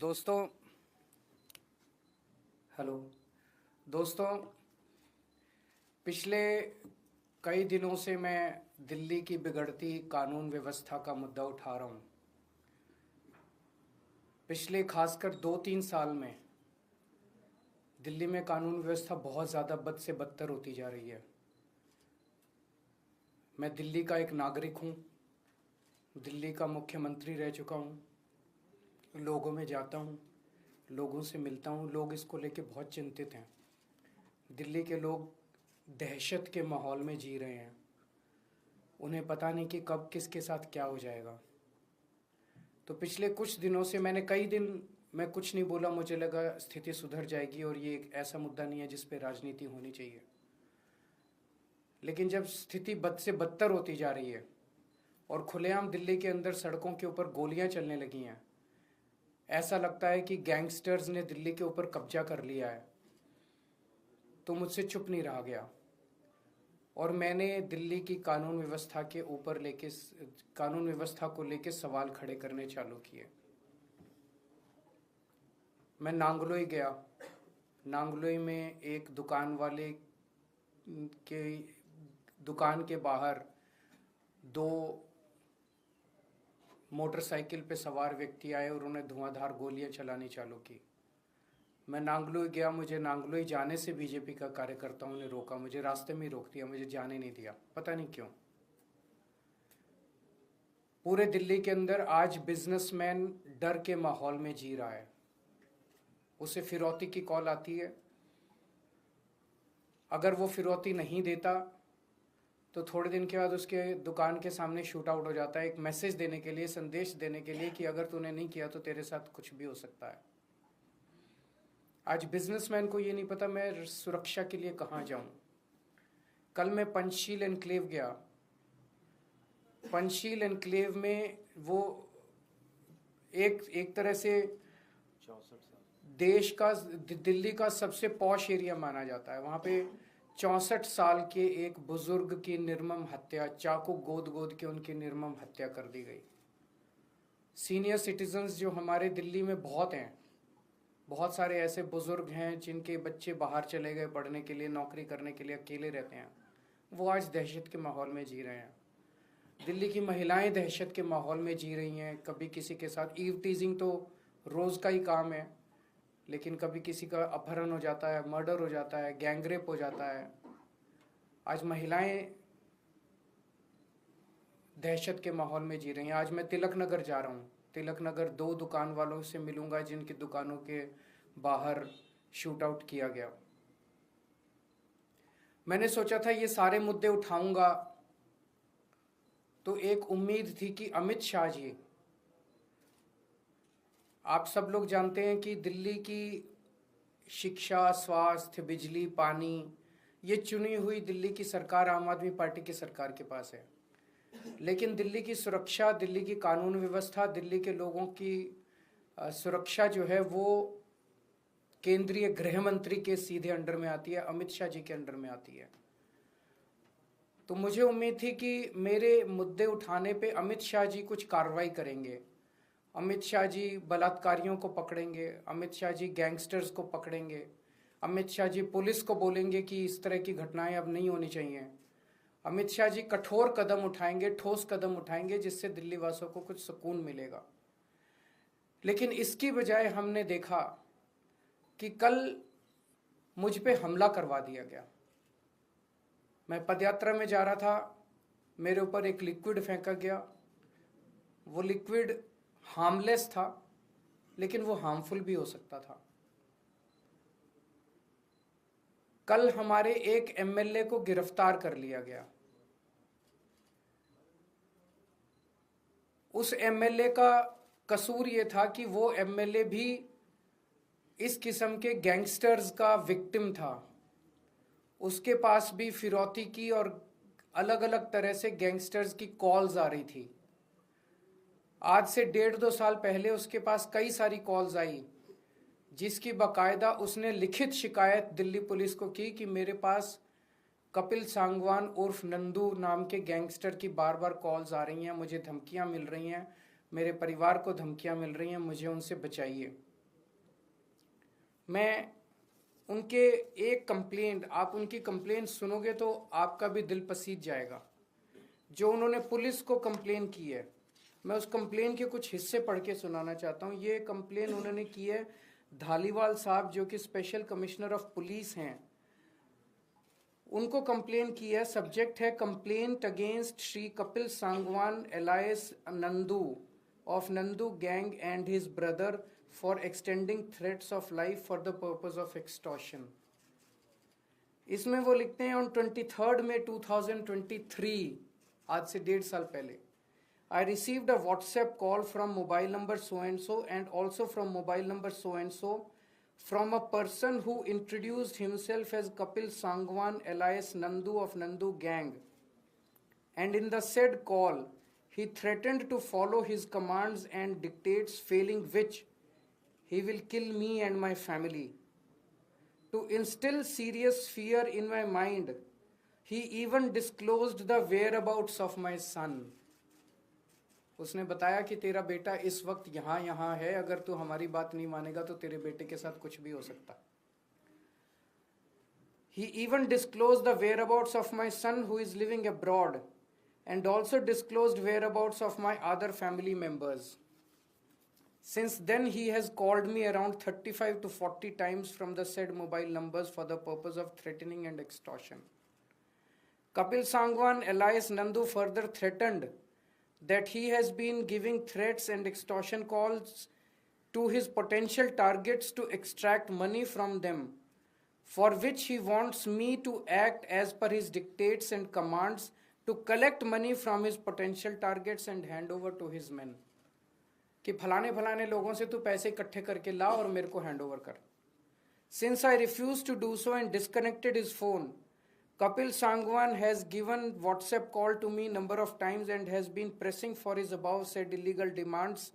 दोस्तों, हेलो दोस्तों। पिछले कई दिनों से मैं दिल्ली की बिगड़ती कानून व्यवस्था का मुद्दा उठा रहा हूँ। पिछले खासकर 2-3 साल में दिल्ली में कानून व्यवस्था बहुत ज़्यादा बद से बदतर होती जा रही है। मैं दिल्ली का एक नागरिक हूँ, दिल्ली का मुख्यमंत्री रह चुका हूँ, लोगों में जाता हूँ, लोगों से मिलता हूँ। लोग इसको लेके बहुत चिंतित हैं। दिल्ली के लोग दहशत के माहौल में जी रहे हैं। उन्हें पता नहीं कि कब किसके साथ क्या हो जाएगा। तो पिछले कुछ दिनों से मैं कुछ नहीं बोला। मुझे लगा स्थिति सुधर जाएगी और ये एक ऐसा मुद्दा नहीं है जिस पे राजनीति होनी चाहिए। लेकिन जब स्थिति बद से बदतर होती जा रही है और खुलेआम दिल्ली के अंदर सड़कों के ऊपर गोलियां चलने लगी हैं, ऐसा लगता है कि गैंगस्टर्स ने दिल्ली के ऊपर कब्जा कर लिया है, तो मुझसे चुप नहीं रहा गया और मैंने दिल्ली की कानून व्यवस्था को लेके सवाल खड़े करने चालू किए। मैं नांगलोई गया। नांगलोई में एक दुकान के बाहर दो मोटरसाइकिल पे सवार व्यक्ति आए और उन्हें धुआंधार गोलियां चलानी चालू की। मैं नांगलोई गया। मुझे नांगलोई जाने से बीजेपी का कार्यकर्ताओं ने रोका, मुझे रास्ते में ही रोक दिया, मुझे जाने नहीं दिया, पता नहीं क्यों। पूरे दिल्ली के अंदर आज बिजनेसमैन डर के माहौल में जी रहा है। उसे फिरौती की कॉल आती है। अगर वो फिरौती नहीं देता तो थोड़े दिन के बाद उसके दुकान के सामने शूट आउट हो जाता है, एक मैसेज देने के लिए, संदेश देने के लिए कि अगर तूने नहीं किया तो तेरे साथ कुछ भी हो सकता है। आज बिजनेसमैन को ये नहीं पता मैं सुरक्षा के लिए कहाँ जाऊं। कल मैं पंचशील एनक्लेव गया। पंचशील एनक्लेव में वो एक तरह से दिल्ली का सबसे पॉश एरिया माना जाता है। वहाँ पे 64 साल के एक बुजुर्ग की निर्मम हत्या, चाकू गोद गोद के उनकी निर्मम हत्या कर दी गई। सीनियर सिटीजन्स जो हमारे दिल्ली में बहुत हैं, बहुत सारे ऐसे बुजुर्ग हैं जिनके बच्चे बाहर चले गए पढ़ने के लिए, नौकरी करने के लिए, अकेले रहते हैं, वो आज दहशत के माहौल में जी रहे हैं। दिल्ली की महिलाएं दहशत के माहौल में जी रही हैं। कभी किसी के साथ ईव टीजिंग तो रोज़ का ही काम है, लेकिन कभी किसी का अपहरण हो जाता है, मर्डर हो जाता है, गैंगरेप हो जाता है। आज महिलाएं दहशत के माहौल में जी रही हैं। आज मैं तिलक नगर जा रहा हूँ। तिलक नगर 2 दुकान वालों से मिलूंगा जिनकी दुकानों के बाहर शूट आउट किया गया। मैंने सोचा था ये सारे मुद्दे उठाऊंगा तो एक उम्मीद थी कि अमित शाह जी, आप सब लोग जानते हैं कि दिल्ली की शिक्षा, स्वास्थ्य, बिजली, पानी, ये चुनी हुई दिल्ली की सरकार आम आदमी पार्टी की सरकार के पास है। लेकिन दिल्ली की सुरक्षा, दिल्ली की कानून व्यवस्था, दिल्ली के लोगों की सुरक्षा जो है वो केंद्रीय गृह मंत्री के सीधे अंडर में आती है, अमित शाह जी के अंडर में आती है। तो मुझे उम्मीद थी कि मेरे मुद्दे उठाने पे अमित शाह जी कुछ कार्रवाई करेंगे। अमित शाह जी बलात्कारियों को पकड़ेंगे, अमित शाह जी गैंगस्टर्स को पकड़ेंगे, अमित शाह जी पुलिस को बोलेंगे कि इस तरह की घटनाएं अब नहीं होनी चाहिए। अमित शाह जी कठोर कदम उठाएंगे, ठोस कदम उठाएंगे, जिससे दिल्ली वासियों को कुछ सुकून मिलेगा। लेकिन इसकी बजाय हमने देखा कि कल मुझ पे हमला करवा दिया गया। मैं पदयात्रा में जा रहा था, मेरे ऊपर एक लिक्विड फेंका गया। वो लिक्विड हार्मलेस था, लेकिन वो हार्मफुल भी हो सकता था। कल हमारे एक एमएलए को गिरफ्तार कर लिया गया। उस एमएलए का कसूर ये था कि वो एमएलए भी इस किस्म के गैंगस्टर्स का विक्टिम था। उसके पास भी फिरौती की और अलग अलग तरह से गैंगस्टर्स की कॉल्स आ रही थी। आज से 1.5-2 साल पहले उसके पास कई सारी कॉल्स आई, जिसकी बाकायदा उसने लिखित शिकायत दिल्ली पुलिस को की कि मेरे पास कपिल सांगवान उर्फ नंदू नाम के गैंगस्टर की बार बार कॉल्स आ रही हैं, मुझे धमकियां मिल रही हैं, मेरे परिवार को धमकियां मिल रही हैं, मुझे उनसे बचाइए। मैं उनके एक कंप्लेंट, आप उनकी कंप्लेंट सुनोगे तो आपका भी दिल पसीज जाएगा। जो उन्होंने पुलिस को कंप्लेन की है, मैं उस कंप्लेन के कुछ हिस्से पढ़ के सुनाना चाहता हूँ। ये कंप्लेन उन्होंने की है धालीवाल साहब, जो कि स्पेशल कमिश्नर ऑफ पुलिस हैं, उनको कंप्लेन की है। सब्जेक्ट है complaint against Shri Kapil Sangwan alias Nandu of Nandu gang and his brother for extending threats of life for the purpose of extortion. इसमें वो लिखते हैं ऑन 23 मई 2023, आज से 1.5 साल पहले, I received a WhatsApp call from mobile number so and so and also from mobile number so and so from a person who introduced himself as Kapil Sangwan alias Nandu of Nandu gang, and in the said call he threatened to follow his commands and dictates, failing which he will kill me and my family. To instill serious fear in my mind, he even disclosed the whereabouts of my son. उसने बताया कि तेरा बेटा इस वक्त यहाँ है, अगर तू हमारी बात नहीं मानेगा तो तेरे बेटे के साथ कुछ भी हो सकता। He even disclosed the whereabouts of my son who is living abroad and also disclosed whereabouts of my other family members. Since then he has called me around 35 to 40 times from the said mobile numbers for the purpose of threatening and extortion. Kapil Sangwan alias Nandu further threatened that he has been giving threats and extortion calls to his potential targets to extract money from them, for which he wants me to act as per his dictates and commands to collect money from his potential targets and hand over to his men. कि फलाने फलाने लोगों से तू पैसे इकट्ठे करके ला और मेरे को हैंड ओवर कर। Since I refused to do so and disconnected his phone, Kapil Sangwan has given WhatsApp call to me number of times and has been pressing for his above said illegal demands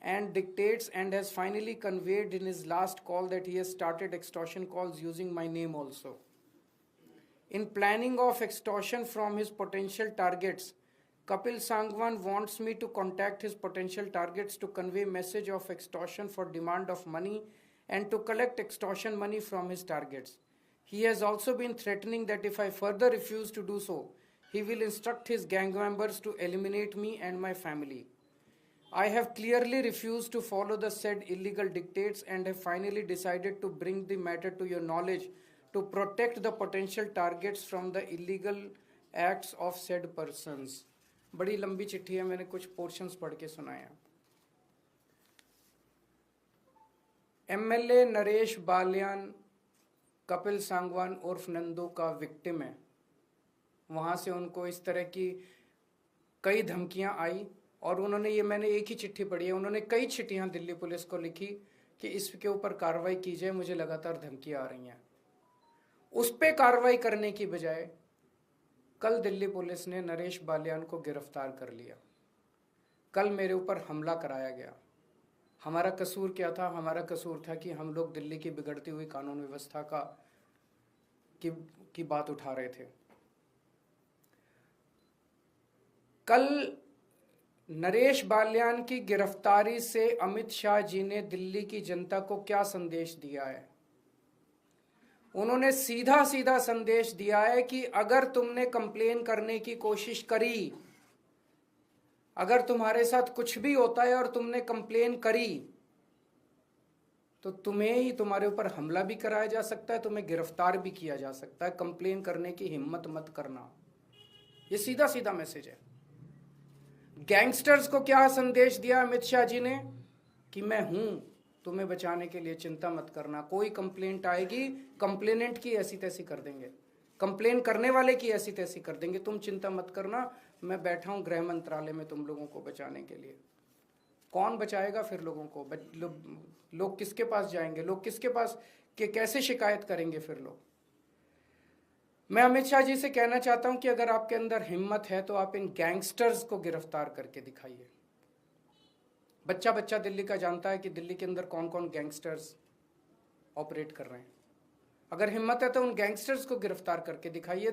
and dictates, and has finally conveyed in his last call that he has started extortion calls using my name also. In planning of extortion from his potential targets, Kapil Sangwan wants me to contact his potential targets to convey message of extortion for demand of money and to collect extortion money from his targets. He has also been threatening that if I further refuse to do so, he will instruct his gang members to eliminate me and my family. I have clearly refused to follow the said illegal dictates and have finally decided to bring the matter to your knowledge to protect the potential targets from the illegal acts of said persons. बड़ी लंबी चिट्ठी है, मैंने कुछ portions पढ़ के सुनाया। MLA Naresh Balyan Kapil Sangwan उर्फ नंदू का विक्टिम है। वहाँ से उनको इस तरह की कई धमकियाँ आई और उन्होंने, ये मैंने एक ही चिट्ठी पढ़ी है, उन्होंने कई चिट्ठियाँ दिल्ली पुलिस को लिखी कि इसके ऊपर कार्रवाई की जाए, मुझे लगातार धमकियाँ आ रही हैं। उस पर कार्रवाई करने की बजाय कल दिल्ली पुलिस ने नरेश बालियान को गिरफ्तार कर लिया। कल मेरे ऊपर हमला कराया गया। हमारा कसूर क्या था? हमारा कसूर था कि हम लोग दिल्ली की बिगड़ती हुई कानून व्यवस्था की बात उठा रहे थे। कल नरेश बालियान की गिरफ्तारी से अमित शाह जी ने दिल्ली की जनता को क्या संदेश दिया है? उन्होंने सीधा सीधा संदेश दिया है कि अगर तुमने कंप्लेन करने की कोशिश करी, अगर तुम्हारे साथ कुछ भी होता है और तुमने कंप्लेन करी, तो तुम्हें ही, तुम्हारे ऊपर हमला भी कराया जा सकता है, तुम्हें गिरफ्तार भी किया जा सकता है। कंप्लेन करने की हिम्मत मत करना। ये सीधा सीधा मैसेज है। गैंगस्टर्स को क्या संदेश दिया अमित शाह जी ने? कि मैं हूं तुम्हें बचाने के लिए, चिंता मत करना। कोई कंप्लेंट आएगी, कंप्लेनेंट की ऐसी तैसी कर देंगे, कंप्लेन करने वाले की ऐसी तैसी कर देंगे, तुम चिंता मत करना, मैं बैठा हूं गृह मंत्रालय में तुम लोगों को बचाने के लिए। कौन बचाएगा फिर लोगों को? लोग किसके पास जाएंगे? लोग किसके पास कैसे शिकायत करेंगे फिर लोग? मैं अमित शाह जी से कहना चाहता हूं कि अगर आपके अंदर हिम्मत है तो आप इन गैंगस्टर्स को गिरफ्तार करके दिखाइए। बच्चा बच्चा दिल्ली का जानता है कि दिल्ली के अंदर कौन कौन गैंगस्टर्स ऑपरेट कर रहे हैं। अगर हिम्मत है तो उन गैंगस्टर्स को गिरफ्तार करके दिखाइए।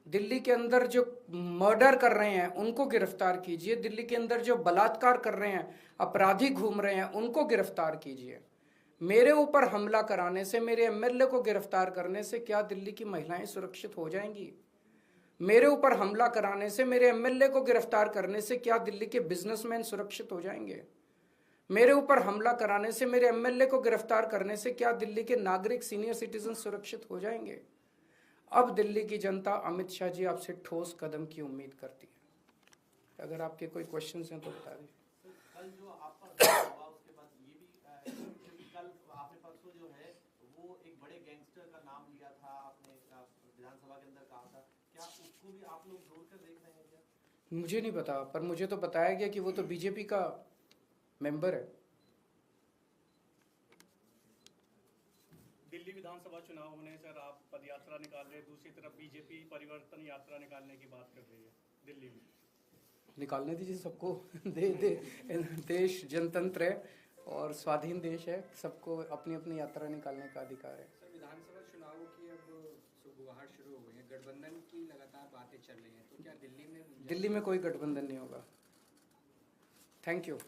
दिल्ली के अंदर जो मर्डर कर रहे हैं उनको गिरफ्तार कीजिए। दिल्ली के अंदर जो बलात्कार कर रहे हैं, अपराधी घूम रहे हैं, उनको गिरफ्तार कीजिए। मेरे ऊपर हमला कराने से, मेरे एमएलए को गिरफ्तार करने से क्या दिल्ली की महिलाएं सुरक्षित हो जाएंगी? मेरे ऊपर हमला कराने से, मेरे एमएलए को गिरफ्तार करने से क्या दिल्ली के बिजनेसमैन सुरक्षित हो जाएंगे? मेरे ऊपर हमला कराने से, मेरे एमएलए को गिरफ्तार करने से क्या दिल्ली के नागरिक, सीनियर सिटीजन सुरक्षित हो जाएंगे? अब दिल्ली की जनता अमित शाह जी आपसे ठोस कदम की उम्मीद करती है। अगर आपके कोई क्वेश्चंस हैं तो बता दीजिए। कल जो आप पर हुआ उसके बाद ये भी क्योंकि कल आपने परसों जो है वो एक बड़े गैंगस्टर का नाम लिया था, आपने विधानसभा के अंदर कहा था, क्या उसको भी आप लोग जोड़कर देख रहे हैं क्या? मुझे नहीं पता, पर मुझे तो बताया गया कि वो तो बीजेपी का मेंबर है। दिल्ली विधानसभा चुनाव होने सर आप पदयात्रा निकाल रहे हैं, दूसरी तरफ बीजेपी परिवर्तन यात्रा निकालने की बात कर रही है दिल्ली में। निकालने दीजिए सबको। देश जनतंत्र है और स्वाधीन देश है, सबको अपनी अपनी यात्रा निकालने का अधिकार है। सर, विधानसभा चुनावों की अब सुगबुगाहट शुरू हो गई है, गठबंधन की लगातार बातें चल रही हैं, तो क्या दिल्ली में कोई गठबंधन नहीं होगा। Thank you.